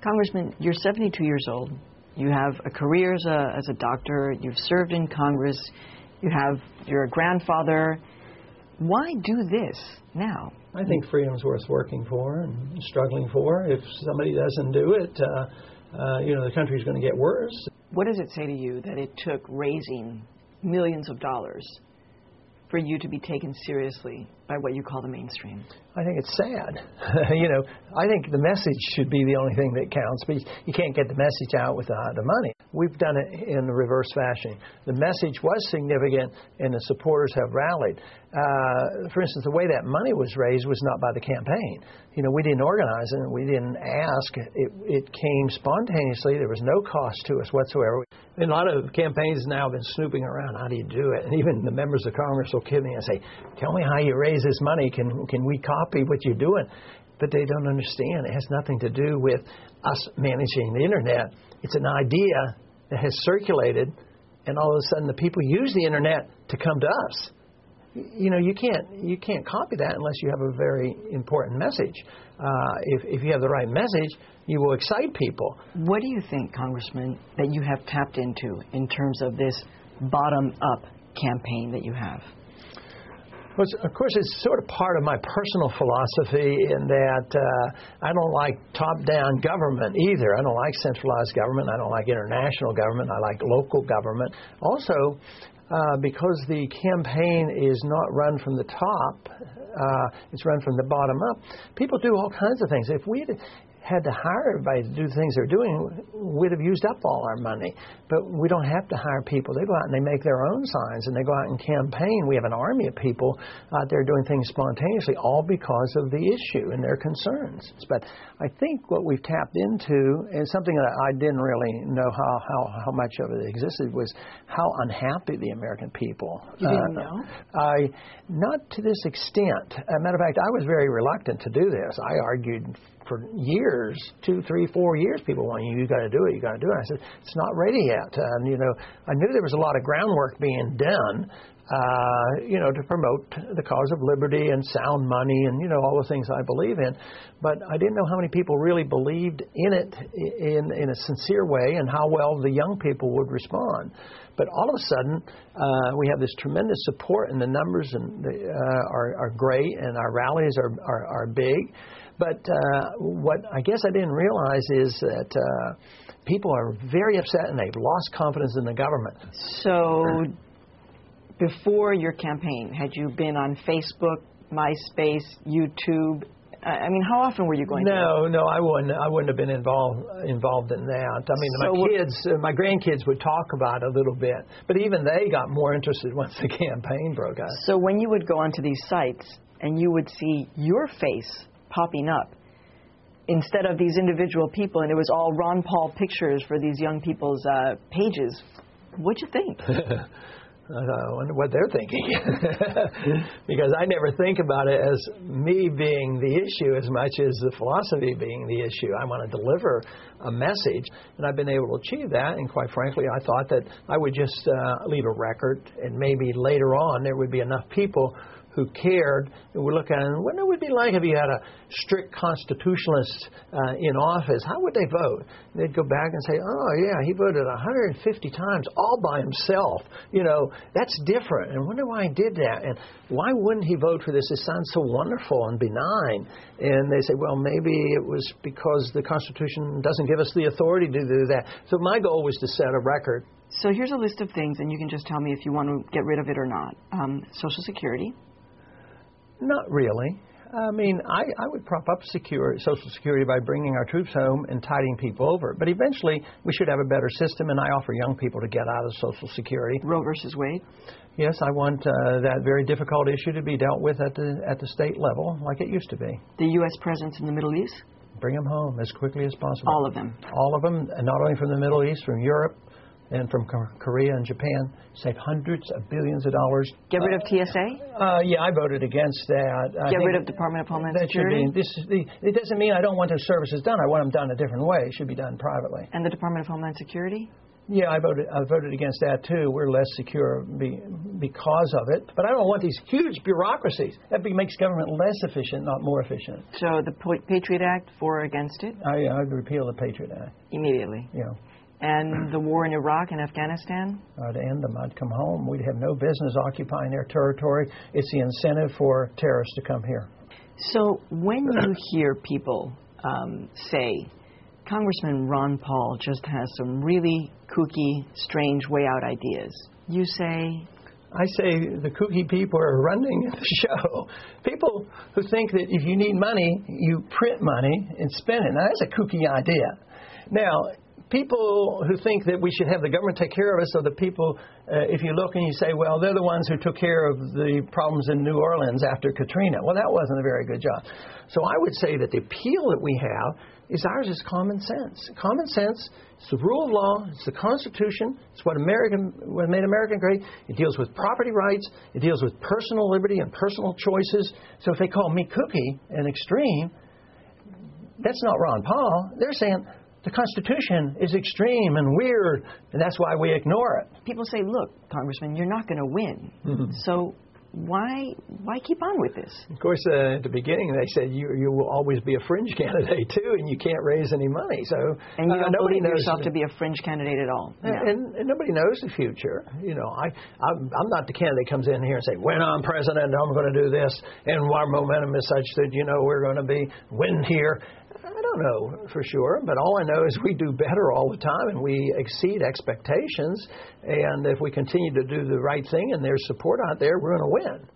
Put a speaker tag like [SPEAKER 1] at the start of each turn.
[SPEAKER 1] Congressman, you're 72 years old. You have a career as a doctor. You've served in Congress. You're a grandfather. Why do this now?
[SPEAKER 2] I think freedom's worth working for and struggling for. If somebody doesn't do it, the country's going to get worse.
[SPEAKER 1] What does it say to you that it took raising millions of dollars for you to be taken seriously by what you call the mainstream?
[SPEAKER 2] I think it's sad. I think the message should be the only thing that counts, but you can't get the message out without the money. We've done it in the reverse fashion. The message was significant, and the supporters have rallied. For instance, the way that money was raised was not by the campaign. We didn't organize it. We didn't ask. It came spontaneously. There was no cost to us whatsoever. A lot of campaigns now have been snooping around. How do you do it? And even the members of Congress will kid me and say, tell me how you raise this money. Can we copy what you're doing? But they don't understand. It has nothing to do with us managing the Internet. It's an idea that has circulated, and all of a sudden the people use the Internet to come to us. You can't copy that unless you have a very important message. If you have the right message, you will excite people.
[SPEAKER 1] What do you think, Congressman, that you have tapped into in terms of this bottom-up campaign that you have?
[SPEAKER 2] Well, of course, it's sort of part of my personal philosophy in that I don't like top-down government either. I don't like centralized government. I don't like international government. I like local government. Also, because the campaign is not run from the top, it's run from the bottom up, people do all kinds of things. If we had to hire everybody to do the things they're doing, we'd have used up all our money. But we don't have to hire people. They go out and they make their own signs, and they go out and campaign. We have an army of people out there doing things spontaneously, all because of the issue and their concerns. But I think what we've tapped into, and something that I didn't really know how much of it existed, was how unhappy the American people.
[SPEAKER 1] You didn't know?
[SPEAKER 2] Not to this extent. As a matter of fact, I was very reluctant to do this. I argued for years, 2, 3, 4 years, people want you got to do it, you got to do it. I said, it's not ready yet. I knew there was a lot of groundwork being done, to promote the cause of liberty and sound money and, all the things I believe in. But I didn't know how many people really believed in it in a sincere way and how well the young people would respond. But all of a sudden, we have this tremendous support, and the numbers are great, and our rallies are big. But what I guess I didn't realize is that people are very upset, and they've lost confidence in the government.
[SPEAKER 1] So before your campaign, had you been on Facebook, MySpace, YouTube? I mean, how often were you going?
[SPEAKER 2] No, I wouldn't have been involved in that. I mean, my grandkids would talk about it a little bit, but even they got more interested once the campaign broke out.
[SPEAKER 1] So when you would go onto these sites and you would see your face popping up instead of these individual people, and it was all Ron Paul pictures for these young people's pages, what'd you think?
[SPEAKER 2] I wonder what they're thinking. Because I never think about it as me being the issue as much as the philosophy being the issue. I want to deliver a message, and I've been able to achieve that. And quite frankly, I thought that I would just leave a record, and maybe later on there would be enough people who cared and would look at it, what it would be like if you had a strict constitutionalist in office. How would they vote? They'd go back and say, oh, yeah, he voted 150 times all by himself. That's different. And I wonder why he did that. And why wouldn't he vote for this? It sounds so wonderful and benign. And they say, well, maybe it was because the Constitution doesn't give us the authority to do that. So my goal was to set a record.
[SPEAKER 1] So here's a list of things, and you can just tell me if you want to get rid of it or not. Social Security.
[SPEAKER 2] Not really. I mean, I would prop up Social Security by bringing our troops home and tiding people over. But eventually, we should have a better system, and I offer young people to get out of Social Security.
[SPEAKER 1] Roe versus Wade?
[SPEAKER 2] Yes, I want that very difficult issue to be dealt with at the state level, like it used to be.
[SPEAKER 1] The U.S. presence in the Middle East?
[SPEAKER 2] Bring them home as quickly as possible.
[SPEAKER 1] All of them?
[SPEAKER 2] All of them, and not only from the Middle East, from Europe, and from Korea and Japan, save hundreds of billions of dollars.
[SPEAKER 1] Get rid of TSA?
[SPEAKER 2] Yeah, I voted against that.
[SPEAKER 1] Get rid of Department of Homeland Security?
[SPEAKER 2] It doesn't mean I don't want those services done. I want them done a different way. It should be done privately.
[SPEAKER 1] And the Department of Homeland Security?
[SPEAKER 2] Yeah, I voted against that too. We're less secure because of it. But I don't want these huge bureaucracies. That makes government less efficient, not more efficient.
[SPEAKER 1] So the Patriot Act, for or against it?
[SPEAKER 2] I'd repeal the Patriot Act.
[SPEAKER 1] Immediately?
[SPEAKER 2] Yeah.
[SPEAKER 1] And the war in Iraq and Afghanistan?
[SPEAKER 2] I'd end them. I'd come home. We'd have no business occupying their territory. It's the incentive for terrorists to come here.
[SPEAKER 1] So when you hear people say, Congressman Ron Paul just has some really kooky, strange way out ideas, you say?
[SPEAKER 2] I say the kooky people are running the show. People who think that if you need money, you print money and spend it. Now, that's a kooky idea. Now, people who think that we should have the government take care of us are the people, if you look and you say, well, they're the ones who took care of the problems in New Orleans after Katrina. Well, that wasn't a very good job. So I would say that the appeal that we have is ours is common sense. Common sense, it's the rule of law, it's the Constitution, it's what made America great. It deals with property rights, it deals with personal liberty and personal choices. So if they call me kooky and extreme, that's not Ron Paul. They're saying the Constitution is extreme and weird, and that's why we ignore it.
[SPEAKER 1] People say, look, Congressman, you're not going to win. Mm-hmm. So why keep on with this? Of
[SPEAKER 2] course, at the beginning, they said you will always be a fringe candidate, too, and you can't raise any money. So
[SPEAKER 1] and you don't believe yourself to be a fringe candidate at all? No.
[SPEAKER 2] And nobody knows the future. You know, I'm not the candidate that comes in here and say, when I'm president, I'm going to do this, and our momentum is such that, we're going to win here. I don't know for sure, but all I know is we do better all the time and we exceed expectations. And if we continue to do the right thing and there's support out there, we're going to win.